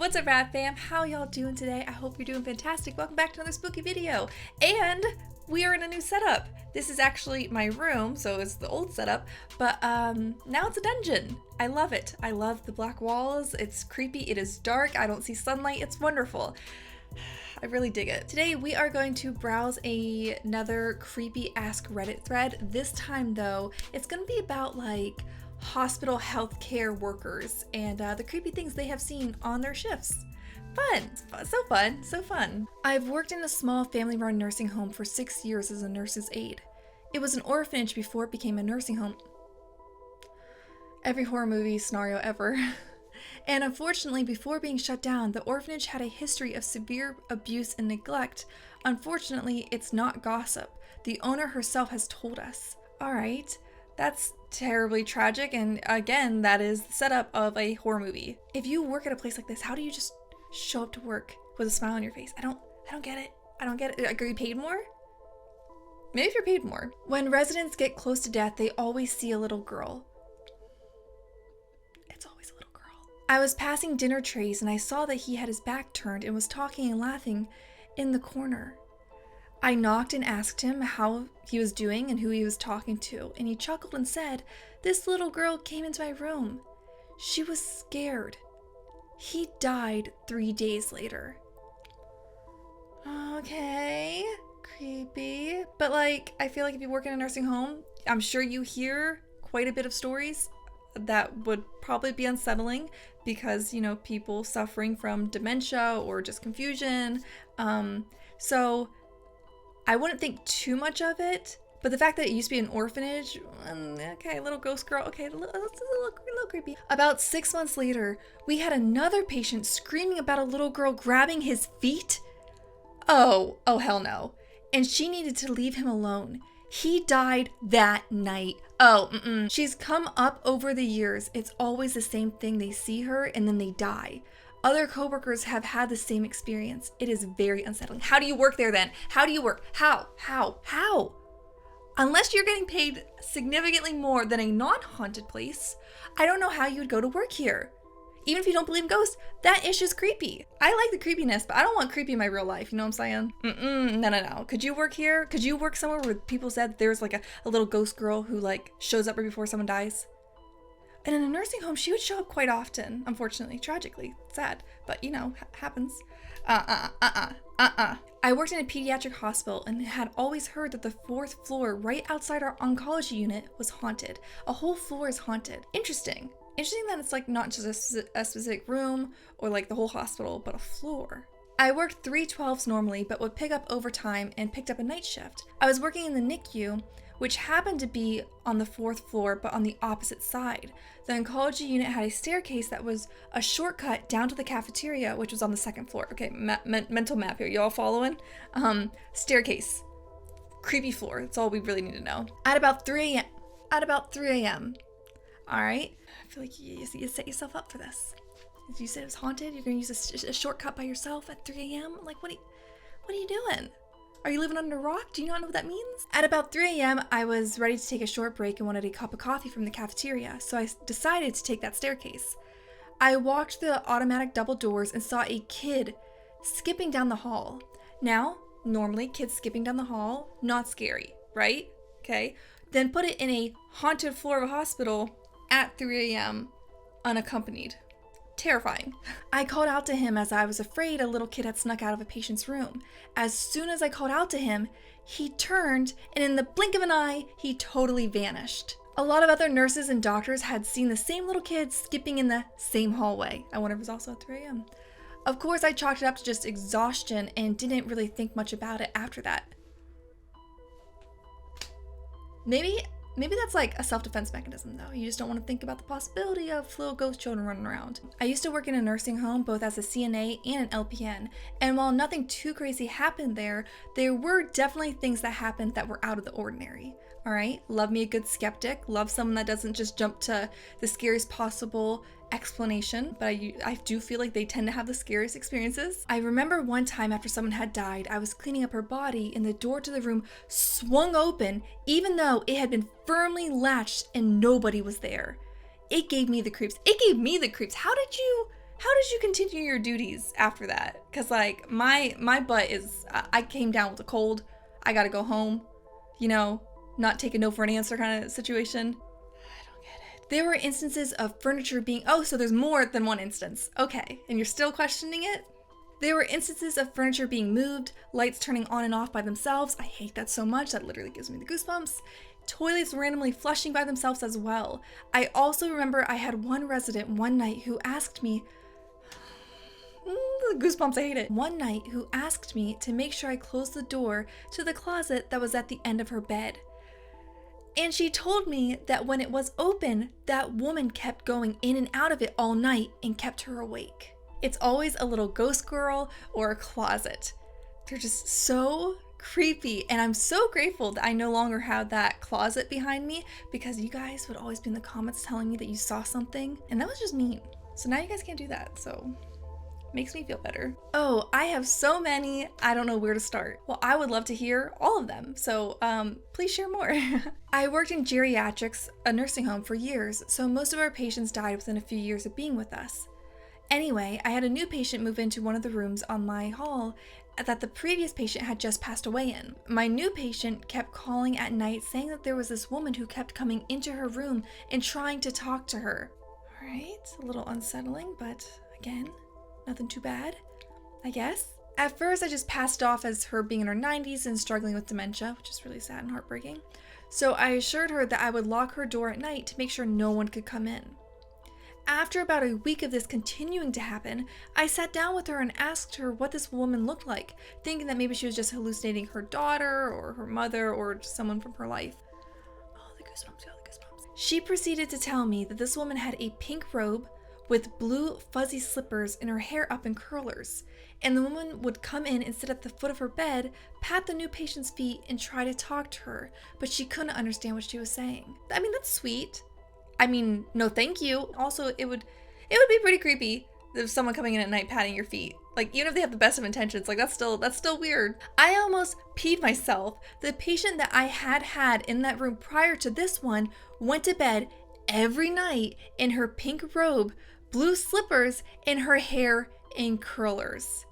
What's up, Rad fam? How y'all doing today? I hope you're doing fantastic. Welcome back to another spooky video. And we are in a new setup. This is actually my room, so it's the old setup, but now it's a dungeon. I love it. I love the black walls. It's creepy. It is dark. I don't see sunlight. It's wonderful. I really dig it. Today we are going to browse another creepy Ask Reddit thread. This time though, it's going to be about like hospital healthcare workers and the creepy things they have seen on their shifts. So fun. I've worked in a small family-run nursing home for 6 years as a nurse's aide. It was an orphanage before it became a nursing home. Every horror movie scenario ever. And unfortunately, before being shut down, the orphanage had a history of severe abuse and neglect. Unfortunately, it's not gossip. The owner herself has told us. Alright, that's terribly tragic, and again, that is the setup of a horror movie. If you work at a place like this, how do you just show up to work with a smile on your face? I don't get it. I don't get it. Are you paid more? Maybe if you're paid more. When residents get close to death, they always see a little girl. It's always a little girl. I was passing dinner trays and I saw that he had his back turned and was talking and laughing in the corner. I knocked and asked him how he was doing and who he was talking to, and he chuckled and said, "This little girl came into my room. She was scared. He died 3 days later." Okay, creepy. But like, I feel like if you work in a nursing home, I'm sure you hear quite a bit of stories that would probably be unsettling because, you know, people suffering from dementia or just confusion. So I wouldn't think too much of it, but the fact that it used to be an orphanage, okay, little ghost girl, okay, that's a little creepy. About 6 months later, we had another patient screaming about a little girl grabbing his feet. Oh hell no. And she needed to leave him alone. He died that night. She's come up over the years. It's always the same thing. They see her and then they die. Other coworkers have had the same experience. It is very unsettling. How do you work there then? How do you work? How? Unless you're getting paid significantly more than a non-haunted place, I don't know how you would go to work here. Even if you don't believe in ghosts, that issue's creepy. I like the creepiness, but I don't want creepy in my real life, you know what I'm saying? No. Could you work here? Could you work somewhere where people said there's like a little ghost girl who like shows up right before someone dies? And in a nursing home, she would show up quite often, unfortunately, tragically, sad, but you know, happens. I worked in a pediatric hospital and had always heard that the 4th floor right outside our oncology unit was haunted. A whole floor is haunted. Interesting that it's like not just a specific room or like the whole hospital, but a floor. I worked 3/12s normally, but would pick up overtime and picked up a night shift. I was working in the NICU, which happened to be on the 4th floor, but on the opposite side. The oncology unit had a staircase that was a shortcut down to the cafeteria, which was on the 2nd floor. Okay, mental map here. Y'all following? Staircase. Creepy floor. That's all we really need to know. At about 3 a.m. All right. I feel like you set yourself up for this. You said it was haunted. You're going to use a shortcut by yourself at 3 a.m.? Like, what are you doing? Are you living under a rock? Do you not know what that means? At about 3 a.m., I was ready to take a short break and wanted a cup of coffee from the cafeteria, so I decided to take that staircase. I walked through the automatic double doors and saw a kid skipping down the hall. Now, normally kids skipping down the hall, not scary, right? Okay. Then put it in a haunted floor of a hospital at 3 a.m. unaccompanied. Terrifying. I called out to him as I was afraid a little kid had snuck out of a patient's room. As soon as I called out to him, he turned and in the blink of an eye, he totally vanished. A lot of other nurses and doctors had seen the same little kid skipping in the same hallway. I wonder if it was also at 3 a.m. Of course, I chalked it up to just exhaustion and didn't really think much about it after that. Maybe that's like a self-defense mechanism though. You just don't want to think about the possibility of little ghost children running around. I used to work in a nursing home both as a CNA and an LPN, and while nothing too crazy happened there were definitely things that happened that were out of the ordinary. Alright? Love me a good skeptic. Love someone that doesn't just jump to the scariest possible explanation, but I do feel like they tend to have the scariest experiences. I remember one time after someone had died, I was cleaning up her body and the door to the room swung open even though it had been firmly latched and nobody was there. It gave me the creeps. How did you How did you continue your duties after that? Because like my butt is, I came down with a cold. I gotta go home, you know, not take a no for an answer kind of situation. I don't get it. There were instances of furniture being, oh, so there's more than one instance. Okay, and you're still questioning it? There were instances of furniture being moved, lights turning on and off by themselves. I hate that so much. That literally gives me the goosebumps. Toilets randomly flushing by themselves as well. I also remember I had one resident one night who asked me, goosebumps, I hate it. One night who asked me to make sure I closed the door to the closet that was at the end of her bed. And she told me that when it was open, that woman kept going in and out of it all night and kept her awake. It's always a little ghost girl or a closet. They're just so creepy, and I'm so grateful that I no longer have that closet behind me, because you guys would always be in the comments telling me that you saw something, and that was just mean. So now you guys can't do that, so makes me feel better. Oh, I have so many, I don't know where to start. Well, I would love to hear all of them, so please share more. I worked in geriatrics, a nursing home, for years, so most of our patients died within a few years of being with us. Anyway, I had a new patient move into one of the rooms on my hall that the previous patient had just passed away in. My new patient kept calling at night saying that there was this woman who kept coming into her room and trying to talk to her. Alright, a little unsettling, but again, nothing too bad, I guess. At first, I just passed it off as her being in her 90s and struggling with dementia, which is really sad and heartbreaking. So I assured her that I would lock her door at night to make sure no one could come in. After about a week of this continuing to happen, I sat down with her and asked her what this woman looked like, thinking that maybe she was just hallucinating her daughter or her mother or just someone from her life. Oh, the goosebumps, the goosebumps. She proceeded to tell me that this woman had a pink robe with blue fuzzy slippers and her hair up in curlers, and the woman would come in and sit at the foot of her bed, pat the new patient's feet, and try to talk to her, but she couldn't understand what she was saying. I mean, that's sweet. I mean, no thank you. Also, it would be pretty creepy if someone coming in at night patting your feet. Like, even if they have the best of intentions, like that's still weird. I almost peed myself. The patient that I had in that room prior to this one went to bed every night in her pink robe, blue slippers, and her hair in curlers.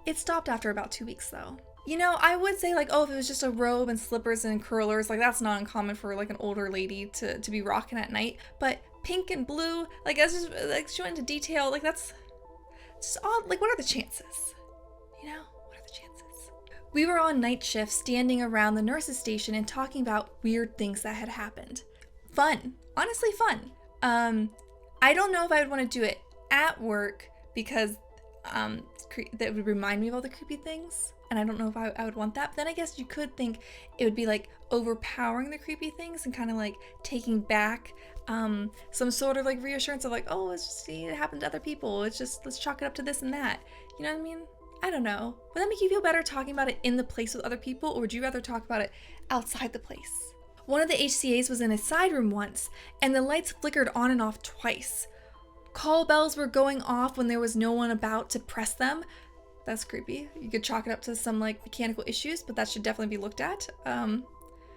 It stopped after about 2 weeks though. You know, I would say like, oh, if it was just a robe and slippers and curlers, like that's not uncommon for like an older lady to be rocking at night. But pink and blue, like that's just like she went into detail, like that's just odd. Like, what are the chances? You know, what are the chances? We were on night shift standing around the nurse's station and talking about weird things that had happened. Fun, honestly fun. I don't know if I would want to do it at work because that would remind me of all the creepy things. And I don't know if I would want that. But then I guess you could think it would be like overpowering the creepy things and kind of like taking back some sort of like reassurance of like, oh, it's just, see, it happened to other people. It's just, let's chalk it up to this and that. You know what I mean? I don't know. Would that make you feel better talking about it in the place with other people, or would you rather talk about it outside the place? One of the HCAs was in a side room once, and the lights flickered on and off twice. Call bells were going off when there was no one about to press them. That's creepy. You could chalk it up to some like mechanical issues, but that should definitely be looked at.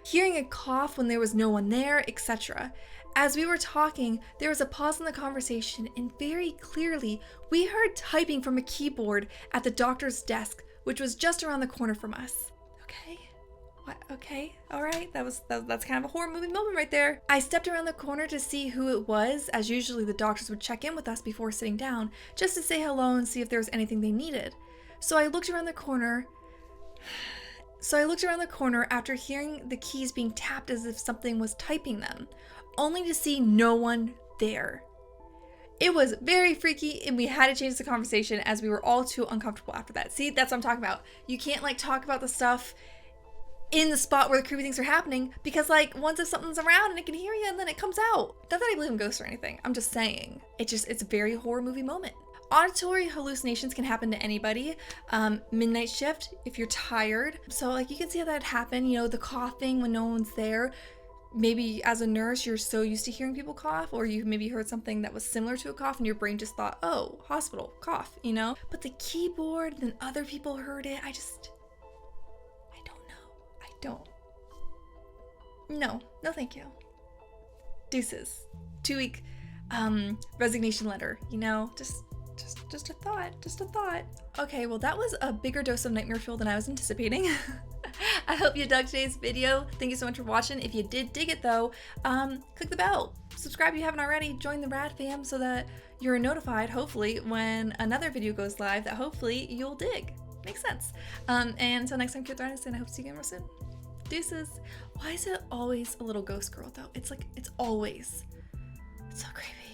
Hearing a cough when there was no one there, etc. As we were talking, there was a pause in the conversation, and very clearly, we heard typing from a keyboard at the doctor's desk, which was just around the corner from us. Okay. What? Okay. All right. That's kind of a horror movie moment right there. I stepped around the corner to see who it was, as usually the doctors would check in with us before sitting down, just to say hello and see if there was anything they needed. So I looked around the corner after hearing the keys being tapped as if something was typing them, only to see no one there. It was very freaky, and we had to change the conversation as we were all too uncomfortable after that. See, that's what I'm talking about. You can't like talk about the stuff in the spot where the creepy things are happening, because like once if something's around and it can hear you, and then it comes out. Not that I believe in ghosts or anything. I'm just saying. It's a very horror movie moment. Auditory hallucinations can happen to anybody. Midnight shift, if you're tired. So like you can see how that happen, you know, the coughing when no one's there. Maybe as a nurse, you're so used to hearing people cough, or you maybe heard something that was similar to a cough and your brain just thought, oh, hospital, cough, you know? But the keyboard, then other people heard it. I don't know. No, thank you. Deuces. 2-week resignation letter, you know, just Just a thought, just a thought. Okay, well that was a bigger dose of nightmare fuel than I was anticipating. I hope you dug today's video. Thank you so much for watching. If you did dig it though, click the bell. Subscribe if you haven't already. Join the Rad fam so that you're notified, hopefully, when another video goes live that hopefully you'll dig. Makes sense. And until next time, keep thriving, and I hope to see you again real soon. Deuces. Why is it always a little ghost girl though? It's like, it's always. It's so creepy.